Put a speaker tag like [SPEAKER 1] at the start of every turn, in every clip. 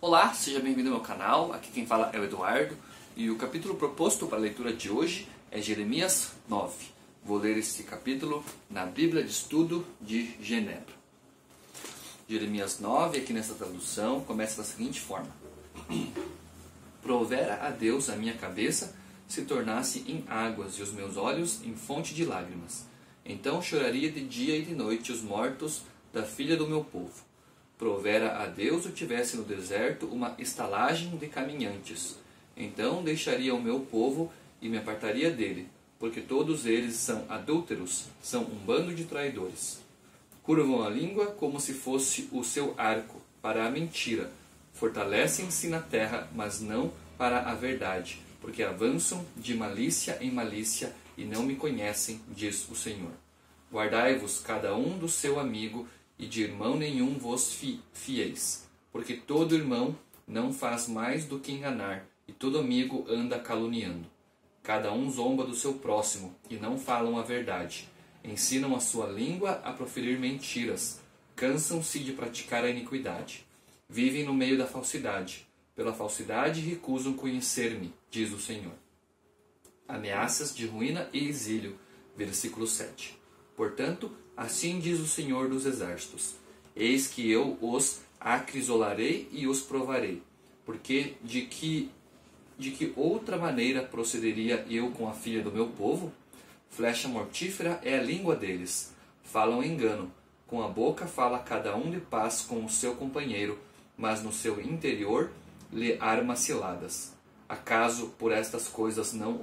[SPEAKER 1] Olá, seja bem-vindo ao meu canal, aqui quem fala é o Eduardo e o capítulo proposto para a leitura de hoje é Jeremias 9. Vou ler esse capítulo na Bíblia de Estudo de Genebra. Jeremias 9, aqui nessa tradução, começa da seguinte forma: Provera a Deus a minha cabeça se tornasse em águas e os meus olhos em fonte de lágrimas. Então choraria de dia e de noite os mortos da filha do meu povo. Provera a Deus eu tivesse no deserto uma estalagem de caminhantes. Então deixaria o meu povo e me apartaria dele, porque todos eles são adúlteros, são um bando de traidores. Curvam a língua como se fosse o seu arco para a mentira. Fortalecem-se na terra, mas não para a verdade, porque avançam de malícia em malícia e não me conhecem, diz o Senhor. Guardai-vos cada um do seu amigo, e de irmão nenhum vos fieis, porque todo irmão não faz mais do que enganar, e todo amigo anda caluniando. Cada um zomba do seu próximo, e não falam a verdade. Ensinam a sua língua a proferir mentiras, cansam-se de praticar a iniquidade. Vivem no meio da falsidade. Pela falsidade recusam conhecer-me, diz o Senhor. Ameaças de ruína e exílio. Versículo 7. Portanto, assim diz o Senhor dos Exércitos: Eis que eu os acrisolarei e os provarei, porque de que outra maneira procederia eu com a filha do meu povo? Flecha mortífera é a língua deles, falam engano, com a boca fala cada um de paz com o seu companheiro, mas no seu interior lhe arma ciladas. Acaso por estas coisas não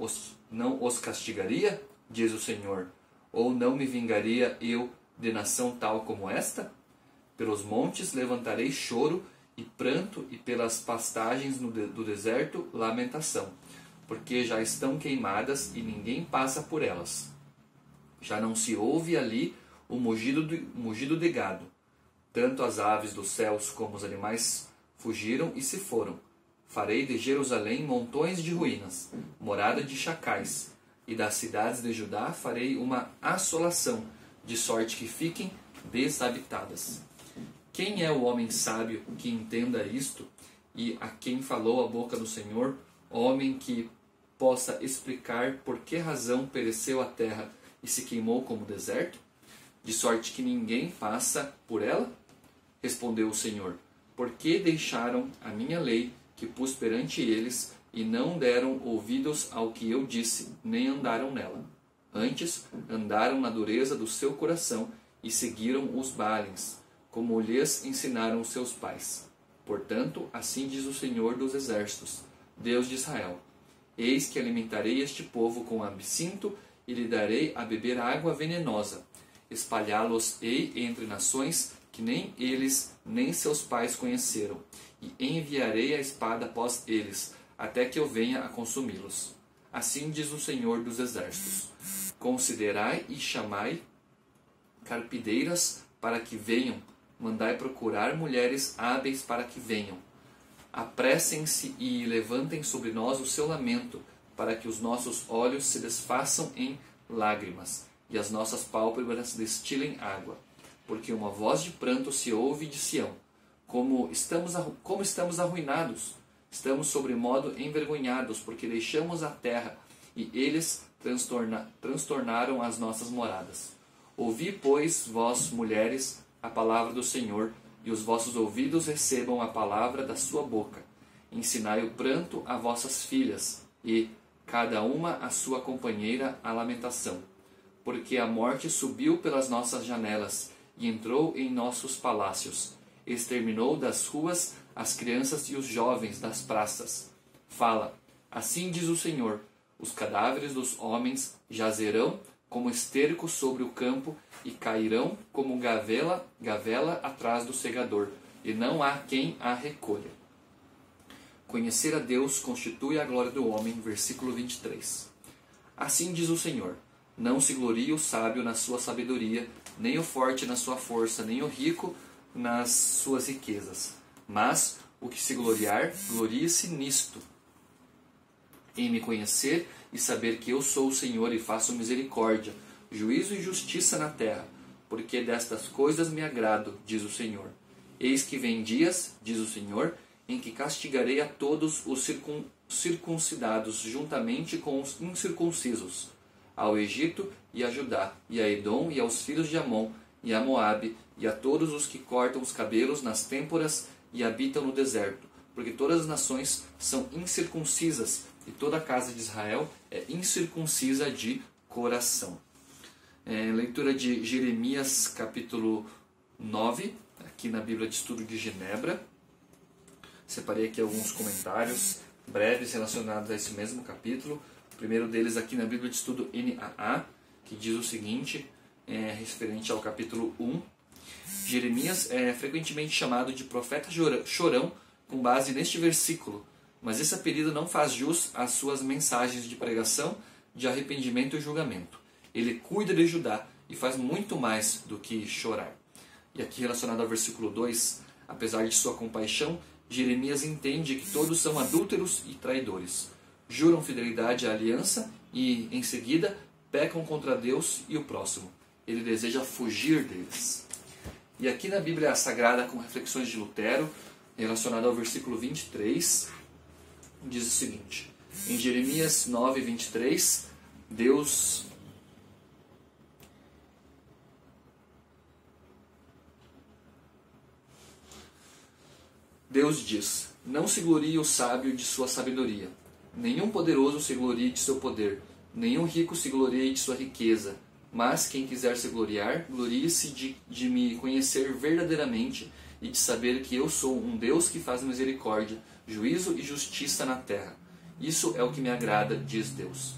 [SPEAKER 1] os castigaria? Diz o Senhor. Ou não me vingaria eu de nação tal como esta? Pelos montes levantarei choro e pranto, e pelas pastagens do deserto lamentação, porque já estão queimadas e ninguém passa por elas. Já não se ouve ali o mugido de gado. Tanto as aves dos céus como os animais fugiram e se foram. Farei de Jerusalém montões de ruínas, morada de chacais, e das cidades de Judá farei uma assolação, de sorte que fiquem desabitadas. Quem é o homem sábio que entenda isto, e a quem falou a boca do Senhor, homem que possa explicar por que razão pereceu a terra e se queimou como deserto, de sorte que ninguém passa por ela? Respondeu o Senhor: Por que deixaram a minha lei que pus perante eles, e não deram ouvidos ao que eu disse, nem andaram nela. Antes, andaram na dureza do seu coração, e seguiram os Baalins, como lhes ensinaram os seus pais. Portanto, assim diz o Senhor dos Exércitos, Deus de Israel: Eis que alimentarei este povo com absinto, e lhe darei a beber água venenosa. Espalhá-los-ei entre nações que nem eles nem seus pais conheceram, e enviarei a espada após eles, até que eu venha a consumi-los. Assim diz o Senhor dos Exércitos: Considerai e chamai carpideiras para que venham, mandai procurar mulheres hábeis para que venham. Apressem-se e levantem sobre nós o seu lamento, para que os nossos olhos se desfaçam em lágrimas, e as nossas pálpebras destilem água. Porque uma voz de pranto se ouve de Sião: Como estamos arruinados! Estamos sobremodo envergonhados, porque deixamos a terra, e eles transtornaram as nossas moradas. Ouvi, pois, vós, mulheres, a palavra do Senhor, e os vossos ouvidos recebam a palavra da sua boca. Ensinai o pranto a vossas filhas, e, cada uma a sua companheira, a lamentação. Porque a morte subiu pelas nossas janelas, e entrou em nossos palácios. Exterminou das ruas as crianças e os jovens das praças. Fala, assim diz o Senhor: os cadáveres dos homens jazerão como esterco sobre o campo, e cairão como gavela atrás do segador, e não há quem a recolha. Conhecer a Deus constitui a glória do homem. Versículo 23. Assim diz o Senhor: Não se glorie o sábio na sua sabedoria, nem o forte na sua força, nem o rico nas suas riquezas. Mas o que se gloriar, glorie-se nisto: em me conhecer e saber que eu sou o Senhor e faço misericórdia, juízo e justiça na terra, porque destas coisas me agrado, diz o Senhor. Eis que vem dias, diz o Senhor, em que castigarei a todos os circuncidados juntamente com os incircuncisos, ao Egito e a Judá, e a Edom e aos filhos de Amon, e a Moabe, e a todos os que cortam os cabelos nas têmporas e habitam no deserto, porque todas as nações são incircuncisas, e toda a casa de Israel é incircuncisa de coração. Leitura de Jeremias capítulo 9, aqui na Bíblia de Estudo de Genebra. Separei aqui alguns comentários breves relacionados a esse mesmo capítulo. O primeiro deles aqui na Bíblia de Estudo NAA, que diz o seguinte, referente ao capítulo 1. Jeremias é frequentemente chamado de profeta chorão com base neste versículo, mas esse apelido não faz jus às suas mensagens de pregação, de arrependimento e julgamento. Ele cuida de Judá e faz muito mais do que chorar. E aqui relacionado ao versículo 2, apesar de sua compaixão, Jeremias entende que todos são adúlteros e traidores. Juram fidelidade à aliança e, em seguida, pecam contra Deus e o próximo. Ele deseja fugir deles. E aqui na Bíblia Sagrada, com reflexões de Lutero, relacionado ao versículo 23, diz o seguinte: em Jeremias 9, 23, Deus diz: não se glorie o sábio de sua sabedoria, nenhum poderoso se glorie de seu poder, nenhum rico se glorie de sua riqueza, mas quem quiser se gloriar, glorie-se de me conhecer verdadeiramente e de saber que eu sou um Deus que faz misericórdia, juízo e justiça na terra. Isso é o que me agrada, diz Deus.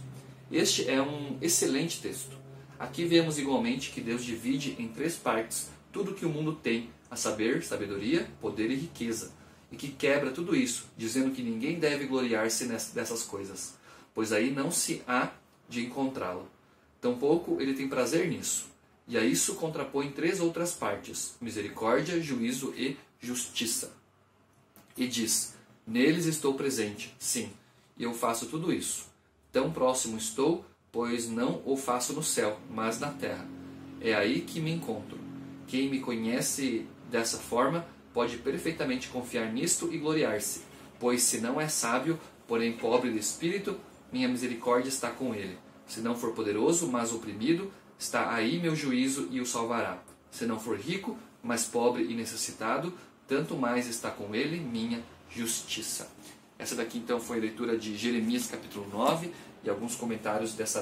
[SPEAKER 1] Este é um excelente texto. Aqui vemos igualmente que Deus divide em 3 partes tudo que o mundo tem, a saber, sabedoria, poder e riqueza, e que quebra tudo isso, dizendo que ninguém deve gloriar-se dessas coisas, pois aí não se há de encontrá-lo. Tampouco ele tem prazer nisso. E a isso contrapõe 3 outras partes: misericórdia, juízo e justiça. E diz: neles estou presente, sim, e eu faço tudo isso. Tão próximo estou, pois não o faço no céu, mas na terra. É aí que me encontro. Quem me conhece dessa forma pode perfeitamente confiar nisto e gloriar-se, pois se não é sábio, porém pobre de espírito, minha misericórdia está com ele. Se não for poderoso, mas oprimido, está aí meu juízo e o salvará. Se não for rico, mas pobre e necessitado, tanto mais está com ele minha justiça. Essa daqui então foi a leitura de Jeremias capítulo 9 e alguns comentários desse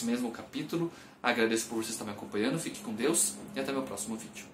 [SPEAKER 1] mesmo capítulo. Agradeço por vocês estarem me acompanhando, fique com Deus e até meu próximo vídeo.